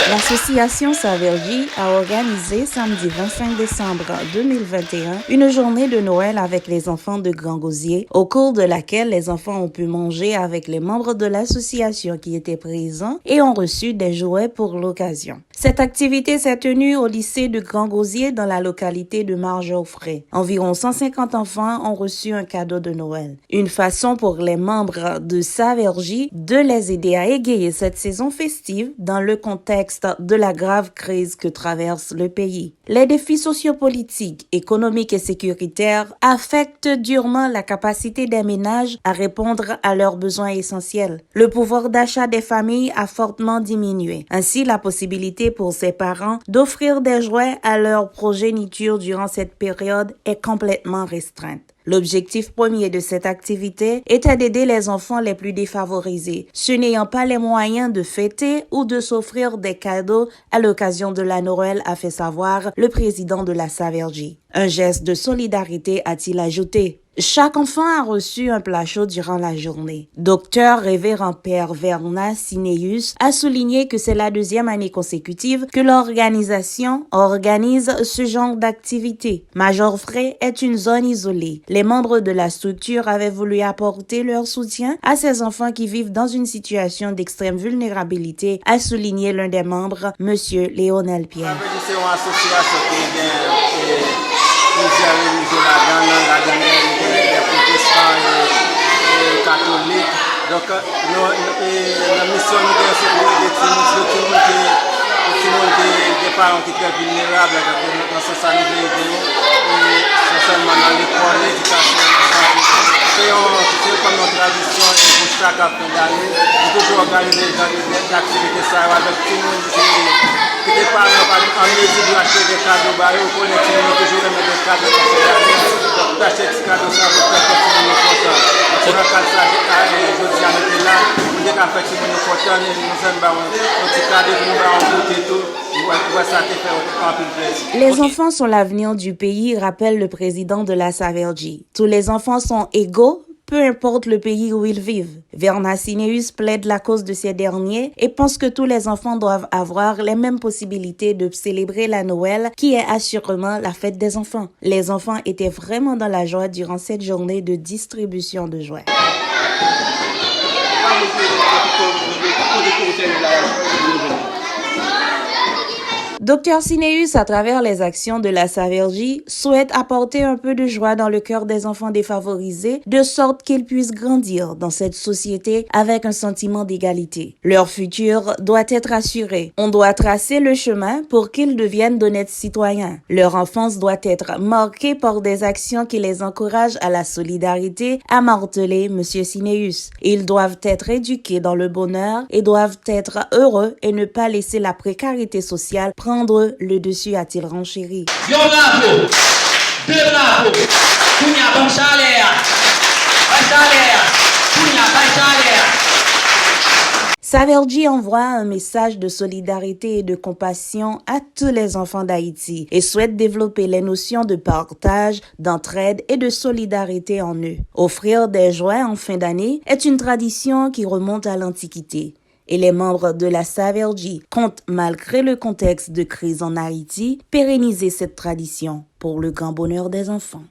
L'association Savergy a organisé samedi 25 décembre 2021 une journée de Noël avec les enfants de Grand Gosier, au cours de laquelle les enfants ont pu manger avec les membres de l'association qui étaient présents et ont reçu des jouets pour l'occasion. Cette activité s'est tenue au lycée de Grand Gosier dans la localité de Margeoffray. Environ 150 enfants ont reçu un cadeau de Noël. Une façon pour les membres de Savergy de les aider à égayer cette saison festive dans le contexte de la grave crise que traverse le pays. Les défis sociopolitiques, économiques et sécuritaires affectent durement la capacité des ménages à répondre à leurs besoins essentiels. Le pouvoir d'achat des familles a fortement diminué. Ainsi, la possibilité pour ces parents d'offrir des jouets à leur progéniture durant cette période est complètement restreinte. L'objectif premier de cette activité était d'aider les enfants les plus défavorisés, ceux n'ayant pas les moyens de fêter ou de s'offrir des cadeaux à l'occasion de la Noël, a fait savoir le président de la Savergy. Un geste de solidarité, a-t-il ajouté. Chaque enfant a reçu un plat chaud durant la journée. Docteur Révérend Père Verna Sineus a souligné que c'est la deuxième année consécutive que l'organisation organise ce genre d'activité. Margeoffray est une zone isolée. Les membres de la structure avaient voulu apporter leur soutien à ces enfants qui vivent dans une situation d'extrême vulnérabilité, a souligné l'un des membres, Monsieur Léonel Pierre. Plusieurs religions là-dedans, les protestants et catholiques. Donc, la mission nous est des parents qui sont vulnérables dans ce sanglier et seulement dans l'école, l'éducation, c'est comme notre tradition et pour chaque fin d'année, nous toujours organiser des activités avec tout le monde. Les parents en mesure d'acheter des cadeaux, on connaît que nous toujours remettre des cadeaux pour ces années. Donc, d'acheter des cadeaux, ça vous fait que tout le monde est content. Donc, on a quand ça, je dis à nous là, on dit qu'en fait, tout le monde est content, nous aimons un petit cadeau, nous allons goûter tout. Les enfants sont l'avenir du pays, rappelle le président de la Savergy. Tous les enfants sont égaux, peu importe le pays où ils vivent. Verna Sineus plaide la cause de ces derniers et pense que tous les enfants doivent avoir les mêmes possibilités de célébrer la Noël, qui est assurément la fête des enfants. Les enfants étaient vraiment dans la joie durant cette journée de distribution de jouets. Docteur Sineus, à travers les actions de la Savergy, souhaite apporter un peu de joie dans le cœur des enfants défavorisés, de sorte qu'ils puissent grandir dans cette société avec un sentiment d'égalité. Leur futur doit être assuré. On doit tracer le chemin pour qu'ils deviennent d'honnêtes citoyens. Leur enfance doit être marquée par des actions qui les encouragent à la solidarité, a martelé M. Sineus. Ils doivent être éduqués dans le bonheur et doivent être heureux et ne pas laisser la précarité sociale prendre le dessus, a-t-il renchéri. Yo bravo, deux bravo, Kounia bon salaire, Savergy envoie un message de solidarité et de compassion à tous les enfants d'Haïti et souhaite développer les notions de partage, d'entraide et de solidarité en eux. Offrir des jouets en fin d'année est une tradition qui remonte à l'Antiquité. Et les membres de la Savergy comptent, malgré le contexte de crise en Haïti, pérenniser cette tradition pour le grand bonheur des enfants.